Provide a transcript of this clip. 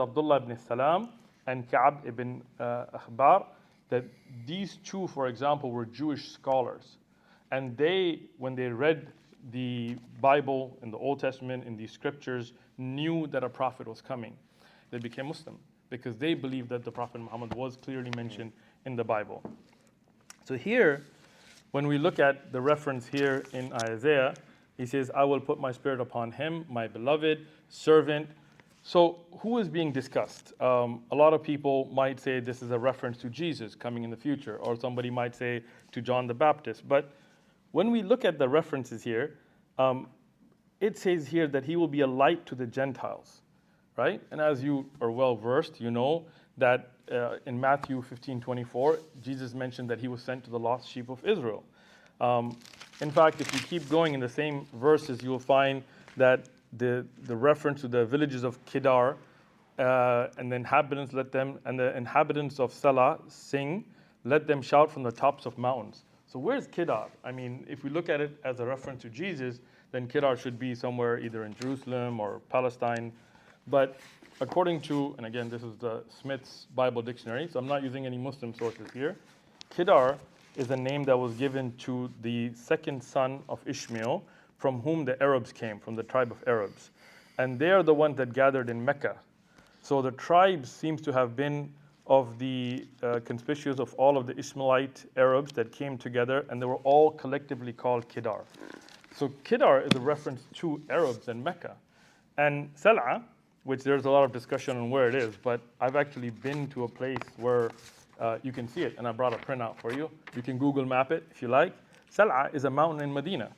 Abdullah ibn Salam and Ka'b ibn Akhbar, that these two, for example, were Jewish scholars. And they, when they read the Bible in the Old Testament, in these scriptures, knew that a prophet was coming. They became Muslim because they believed that the Prophet Muhammad was clearly mentioned in the Bible. So here, when we look at the reference here in Isaiah, he says, I will put my spirit upon him, my beloved servant. So who is being discussed? A lot of people might say this is a reference to Jesus coming in the future, or somebody might say to John the Baptist. But when we look at the references here, it says here that he will be a light to the Gentiles, right? And as you are well versed, you know that in Matthew 15:24, Jesus mentioned that he was sent to the lost sheep of Israel. In fact, if you keep going in the same verses, you will find that the reference to the villages of Kedar and the inhabitants of Salah sing, let them shout from the tops of mountains. So where's Kedar? I mean, if we look at it as a reference to Jesus, then Kedar should be somewhere either in Jerusalem or Palestine. But according to, and again, this is the Smith's Bible Dictionary, so I'm not using any Muslim sources here. Kedar is a name that was given to the second son of Ishmael, from whom the Arabs came, from the tribe of Arabs. And they are the ones that gathered in Mecca. So the tribes seems to have been of the conspicuous of all of the Ishmaelite Arabs that came together, and they were all collectively called Kedar. So Kedar is a reference to Arabs in Mecca. And Sal'a, which there's a lot of discussion on where it is, but I've actually been to a place where you can see it, and I brought a printout for you. You can Google map it if you like. Sal'a is a mountain in Medina.